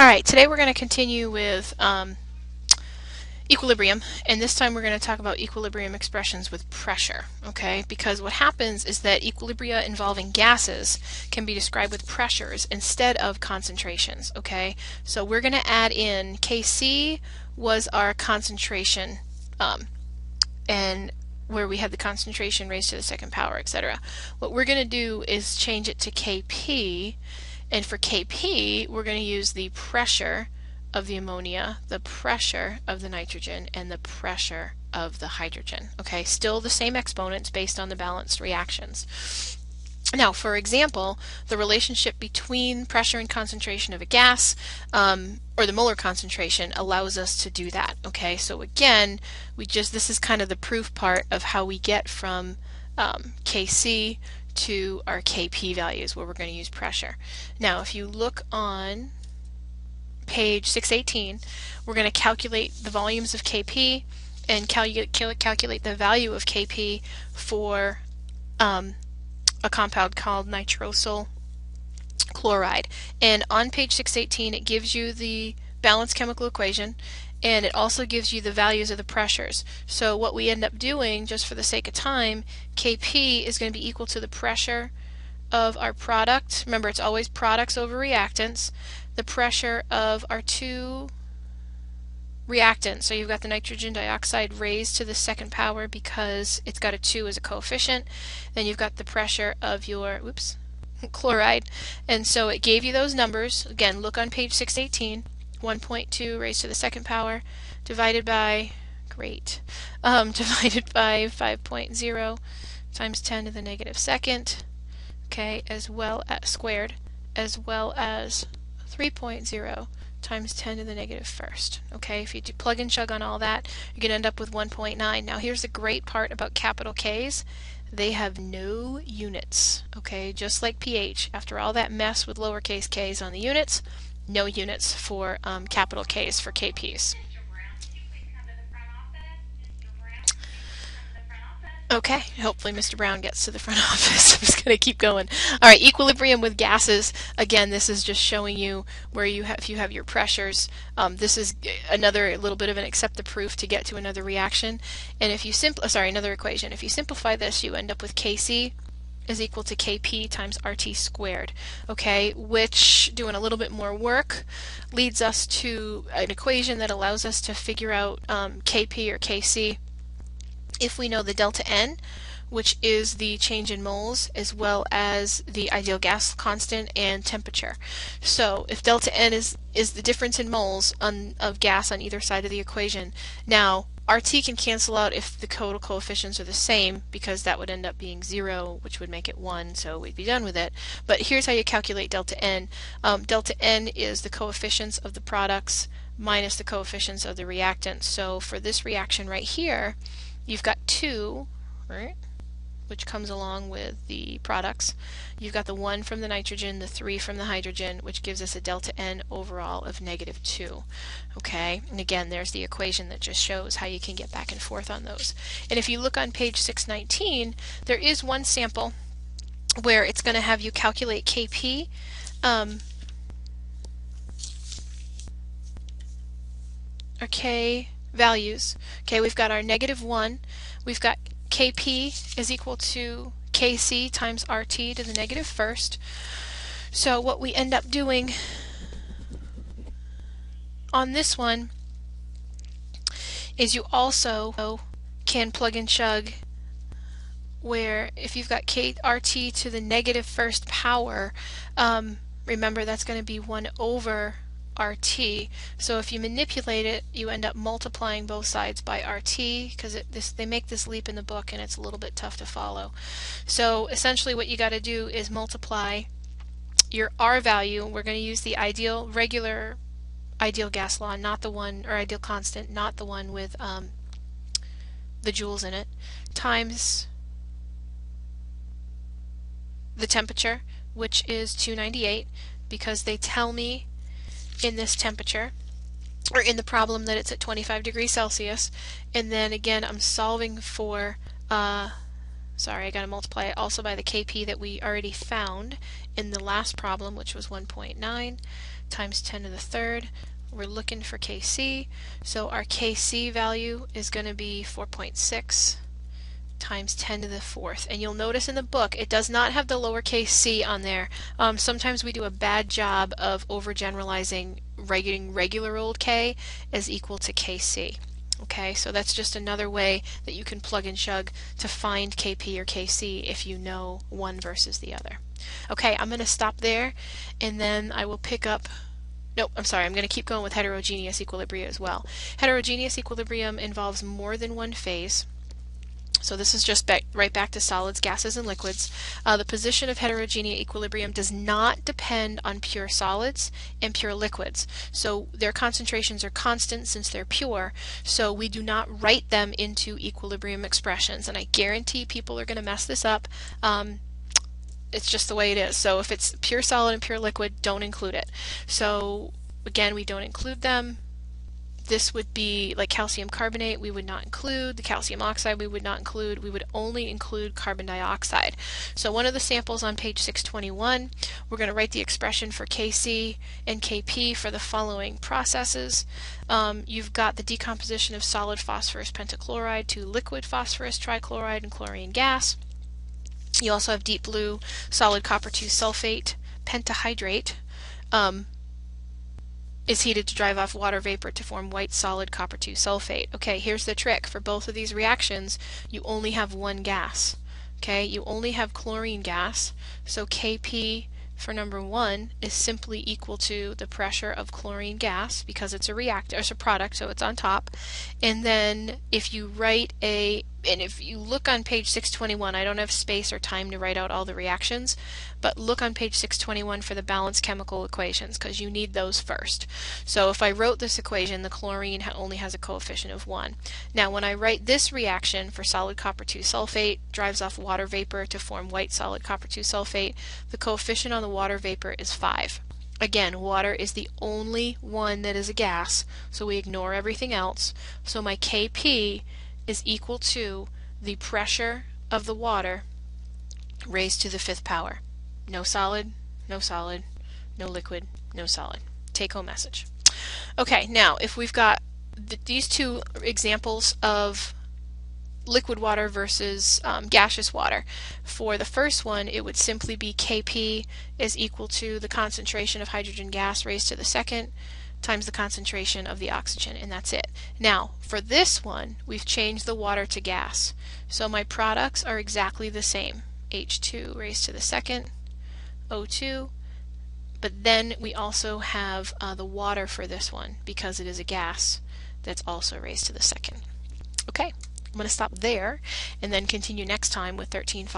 Alright, today we're going to continue with equilibrium, and this time we're going to talk about equilibrium expressions with pressure, okay? Because what happens is that equilibria involving gases can be described with pressures instead of concentrations, okay? So we're going to add in Kc was our concentration, and where we had the concentration raised to the second power, etc. What we're going to do is change it to Kp, and for Kp, we're going to use the pressure of the ammonia, the pressure of the nitrogen, and the pressure of the hydrogen. Okay, still the same exponents based on the balanced reactions. Now, for example, the relationship between pressure and concentration of a gas, or the molar concentration, allows us to do that. Okay, so again, this is kind of the proof part of how we get from Kc to our Kp values, where we're going to use pressure. Now, if you look on page 618, we're going to calculate the volumes of Kp and calculate the value of Kp for a compound called nitrosyl chloride. And on page 618, it gives you the balanced chemical equation, and it also gives you the values of the pressures. So what we end up doing, just for the sake of time, Kp is going to be equal to the pressure of our product. Remember, it's always products over reactants. The pressure of our two reactants. So you've got the nitrogen dioxide raised to the second power because it's got a 2 as a coefficient. Then you've got the pressure of your chloride. And so it gave you those numbers. Again, look on page 618. 1.2 raised to the second power divided by, divided by 5.0 times 10 to the negative second, okay, as well as squared, as well as 3.0 times 10 to the negative first. Okay, if you do plug and chug on all that, you're going to end up with 1.9. Now here's the great part about capital K's. They have no units, okay, just like pH. After all that mess with lowercase k's on the units, no units for capital K's for KP's. Okay, hopefully Mr. Brown gets to the front office. I'm just going to keep going. All right, equilibrium with gases. Again, this is just showing you where if you have your pressures. This is another little bit of an accept the proof to get to another reaction. And if you another equation. If you simplify this, you end up with Kc is equal to Kp times RT squared, okay, which, doing a little bit more work, leads us to an equation that allows us to figure out Kp or Kc if we know the delta N, which is the change in moles, as well as the ideal gas constant and temperature. So if delta N is the difference in moles of gas on either side of the equation, now RT can cancel out if the total coefficients are the same, because that would end up being 0, which would make it 1, so we'd be done with it. But here's how you calculate delta N. Delta N is the coefficients of the products minus the coefficients of the reactants. So for this reaction right here, you've got 2, right, which comes along with the products. You've got the 1 from the nitrogen, the 3 from the hydrogen, which gives us a delta N overall of -2. Okay, and again, there's the equation that just shows how you can get back and forth on those. And if you look on page 619, there is one sample where it's going to have you calculate Kp. Okay, values. Okay, we've got our -1. We've got Kp is equal to Kc times RT to the negative first. So what we end up doing on this one is you also can plug and chug, where if you've got RT to the negative first power, remember that's going to be 1 over RT. So if you manipulate it, you end up multiplying both sides by RT, because they make this leap in the book and it's a little bit tough to follow. So essentially what you got to do is multiply your R value. We're going to use the regular ideal gas law, not the one, or ideal constant, not the one with the joules in it, times the temperature, which is 298, because they tell me in this temperature, or in the problem, that it's at 25 degrees Celsius. And then again, I'm solving for, sorry, I got to multiply it also by the Kp that we already found in the last problem, which was 1.9 times 10 to the third. We're looking for Kc, so our Kc value is going to be 4.6 times 10 to the fourth. And you'll notice in the book it does not have the lowercase c on there. Sometimes we do a bad job of overgeneralizing regular old K as equal to Kc. Okay, so that's just another way that you can plug and chug to find Kp or Kc if you know one versus the other. Okay, I'm going to stop there, and then I will pick up. Nope, I'm sorry, I'm going to keep going with heterogeneous equilibria as well. Heterogeneous equilibrium involves more than one phase. So this is just right back to solids, gases, and liquids. The position of heterogeneous equilibrium does not depend on pure solids and pure liquids. So their concentrations are constant since they're pure, so we do not write them into equilibrium expressions. And I guarantee people are going to mess this up. It's just the way it is. So if it's pure solid and pure liquid, don't include it. So again, we don't include them. This would be like calcium carbonate, we would not include. The calcium oxide we would not include. We would only include carbon dioxide. So one of the samples on page 621, we're going to write the expression for Kc and Kp for the following processes. You've got the decomposition of solid phosphorus pentachloride to liquid phosphorus trichloride and chlorine gas. You also have deep blue solid copper 2 sulfate pentahydrate. Is heated to drive off water vapor to form white solid copper 2 sulfate. Okay, here's the trick. For both of these reactions, you only have one gas. Okay, you only have chlorine gas, so Kp for number 1 is simply equal to the pressure of chlorine gas because it's a reactor, it's a product, so it's on top. And then if you if you look on page 621, I don't have space or time to write out all the reactions, but look on page 621 for the balanced chemical equations because you need those first. So if I wrote this equation, the chlorine only has a coefficient of 1. Now when I write this reaction for solid copper 2 sulfate, drives off water vapor to form white solid copper 2 sulfate, the coefficient on the water vapor is 5. Again, water is the only one that is a gas, so we ignore everything else. So my Kp is equal to the pressure of the water raised to the 5th power. No solid, no solid, no liquid, no solid. Take home message. Okay, now if we've got these two examples of liquid water versus gaseous water. For the first one, it would simply be Kp is equal to the concentration of hydrogen gas raised to the 2nd times the concentration of the oxygen, and that's it. Now, for this one, we've changed the water to gas. So my products are exactly the same. H2 raised to the 2nd, O2, but then we also have the water for this one because it is a gas that's also raised to the 2nd. Okay, I'm going to stop there and then continue next time with 13.5.